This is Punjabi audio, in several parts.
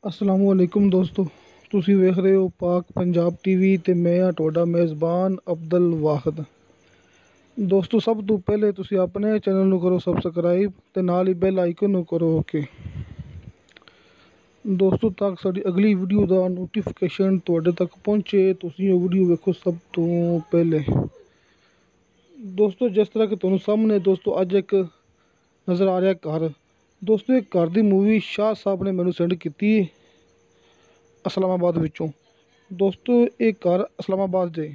असलामुअलैकुम दोस्तों, ਤੁਸੀਂ ਵੇਖ ਰਹੇ ਹੋ ਪਾਕ ਪੰਜਾਬ ਟੀਵੀ ਤੇ ਮੈਂ ਆ ਤੁਹਾਡਾ ਮੇਜ਼ਬਾਨ ਅਬਦੁਲ ਵਾਹਿਦ। ਦੋਸਤੋ, ਸਭ ਤੋਂ ਪਹਿਲੇ ਤੁਸੀਂ ਆਪਣੇ ਚੈਨਲ ਨੂੰ ਕਰੋ ਸਬਸਕ੍ਰਾਈਬ ਤੇ ਨਾਲ ਹੀ ਬੈਲ ਆਈਕਨ ਨੂੰ ਕਰੋ ਓਕੇ ਦੋਸਤੋ, ਤਾਂ ਕਿ ਸਾਡੀ ਅਗਲੀ ਵੀਡੀਓ ਦਾ ਨੋਟੀਫਿਕੇਸ਼ਨ ਤੁਹਾਡੇ ਤੱਕ ਪਹੁੰਚੇ। ਤੁਸੀਂ ਉਹ ਵੀਡੀਓ ਵੇਖੋ ਸਭ ਤੋਂ ਪਹਿਲੇ। ਦੋਸਤੋ, ਜਿਸ ਤਰ੍ਹਾਂ ਕਿ ਤੁਹਾਨੂੰ ਸਾਹਮਣੇ ਦੋਸਤੋ ਅੱਜ ਇੱਕ ਨਜ਼ਰ ਆ ਰਿਹਾ ਘਰ। ਦੋਸਤੋ, ਇਹ ਘਰ ਦੀ ਮੂਵੀ ਸ਼ਾਹ ਸਾਹਿਬ ਨੇ ਮੈਨੂੰ ਸੈਂਡ ਕੀਤੀ ਇਸਲਾਮਾਬਾਦ ਵਿੱਚੋਂ। ਦੋਸਤੋ, ਇਹ ਘਰ ਇਸਲਾਮਾਬਾਦ ਦੇ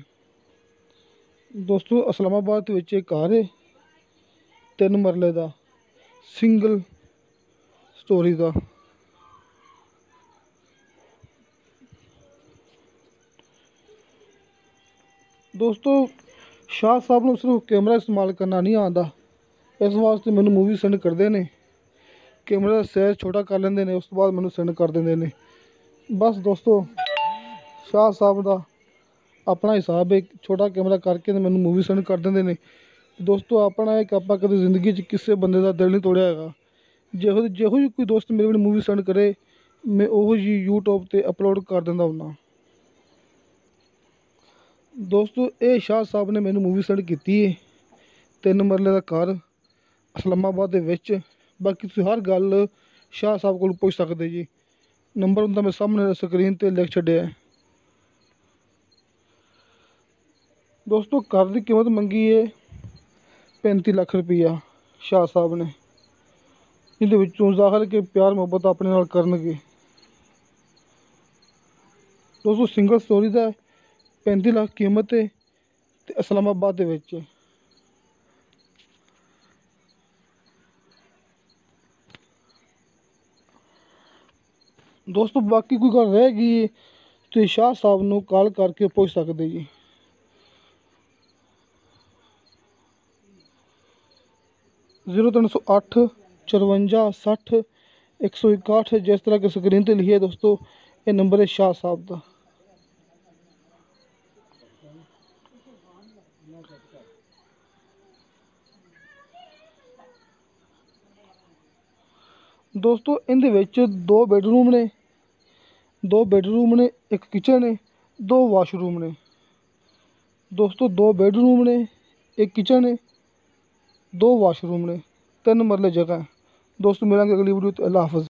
ਦੋਸਤੋ ਇਸਲਾਮਾਬਾਦ ਵਿੱਚ ਇਹ ਘਰ ਹੈ 3 ਮਰਲੇ ਦਾ, ਸਿੰਗਲ ਸਟੋਰੀ ਦਾ। ਦੋਸਤੋ, ਸ਼ਾਹ ਸਾਹਿਬ ਨੂੰ ਸਿਰਫ ਕੈਮਰਾ ਇਸਤੇਮਾਲ ਕਰਨਾ ਨਹੀਂ ਆਉਂਦਾ, ਇਸ ਵਾਸਤੇ ਮੈਨੂੰ ਮੂਵੀ ਸੈਂਡ ਕਰਦੇ ਨੇ। ਕੈਮਰੇ ਦਾ ਸਾਈਜ਼ ਛੋਟਾ ਕਰ ਲੈਂਦੇ ਨੇ, ਉਸ ਤੋਂ ਬਾਅਦ ਮੈਨੂੰ ਸੈਂਡ ਕਰ ਦਿੰਦੇ ਨੇ। ਬਸ ਦੋਸਤੋ, ਸ਼ਾਹ ਸਾਹਿਬ ਦਾ ਆਪਣਾ ਹਿਸਾਬ ਹੈ, ਛੋਟਾ ਕੈਮਰਾ ਕਰਕੇ ਤੇ ਮੈਨੂੰ ਮੂਵੀ ਸੈਂਡ ਕਰ ਦਿੰਦੇ ਨੇ। ਦੋਸਤੋ, ਆਪਣਾ ਇੱਕ ਆਪਾਂ ਕਦੇ ਜ਼ਿੰਦਗੀ 'ਚ ਕਿਸੇ ਬੰਦੇ ਦਾ ਦਿਲ ਨਹੀਂ ਤੋੜਿਆ ਹੈਗਾ। ਜਿਹੋ ਜਿਹੀ ਕੋਈ ਦੋਸਤ ਮੇਰੇ ਵੱਲ ਮੂਵੀ ਸੈਂਡ ਕਰੇ, ਮੈਂ ਉਹੋ ਜਿਹੀ ਯੂਟਿਊਬ 'ਤੇ ਅਪਲੋਡ ਕਰ ਦਿੰਦਾ ਹੁੰਦਾ। ਦੋਸਤੋ, ਇਹ ਸ਼ਾਹ ਸਾਹਿਬ ਨੇ ਮੈਨੂੰ ਮੂਵੀ ਸੈਂਡ ਕੀਤੀ ਹੈ 3 ਮਰਲੇ ਦਾ ਘਰ ਇਸਲਾਮਾਬਾਦ ਦੇ ਵਿੱਚ। ਬਾਕੀ ਤੁਸੀਂ ਹਰ ਗੱਲ ਸ਼ਾਹ ਸਾਹਿਬ ਕੋਲ ਪੁੱਛ ਸਕਦੇ ਜੀ। ਨੰਬਰ ਹੁੰਦਾ ਮੈਂ ਸਾਹਮਣੇ ਸਕਰੀਨ 'ਤੇ ਲਿਖ ਛੱਡਿਆ। ਦੋਸਤੋ, ਘਰ ਦੀ ਕੀਮਤ ਮੰਗੀ ਹੈ 35 ਲੱਖ ਰੁਪਈਆ ਸ਼ਾਹ ਸਾਹਿਬ ਨੇ, ਇਹਦੇ ਵਿੱਚੋਂ ਜ਼ਾਹਰ ਕਿ ਪਿਆਰ ਮੁਹੱਬਤ ਆਪਣੇ ਨਾਲ ਕਰਨਗੇ। ਦੋਸਤੋ, ਸਿੰਗਲ ਸਟੋਰੀ ਦਾ 35 ਲੱਖ ਕੀਮਤ ਹੈ ਅਤੇ ਇਸਲਾਮਾਬਾਦ ਦੇ ਵਿੱਚ। ਦੋਸਤੋ, ਬਾਕੀ ਕੋਈ ਗੱਲ ਰਹਿ ਗਈ ਤੁਸੀਂ ਸ਼ਾਹ ਸਾਹਿਬ ਨੂੰ ਕਾਲ ਕਰਕੇ ਪੁੱਛ ਸਕਦੇ ਜੀ। 0308 54 60 161, ਜਿਸ ਤਰ੍ਹਾਂ ਕਿ ਸਕਰੀਨ 'ਤੇ ਲਿਖਿਆ ਦੋਸਤੋ, ਇਹ ਨੰਬਰ ਹੈ ਸ਼ਾਹ ਸਾਹਿਬ ਦਾ। ਦੋਸਤੋ, ਇਹਦੇ ਵਿੱਚ 2 ਬੈਡਰੂਮ ਨੇ, 1 ਕਿਚਨ ਹੈ, 2 ਵਾਸ਼ਰੂਮ ਨੇ। ਦੋਸਤੋ, 2 ਬੈਡਰੂਮ ਨੇ, 1 ਕਿਚਨ ਹੈ, 2 ਵਾਸ਼ਰੂਮ ਨੇ, 3 ਮਰਲੇ ਜਗ੍ਹਾ ਹੈ। ਦੋਸਤੋ, ਮਿਲਾਂਗੇ ਅਗਲੀ ਵੀਡੀਓ 'ਤੇ। ਅੱਲਾ ਹਾਫਿਜ਼।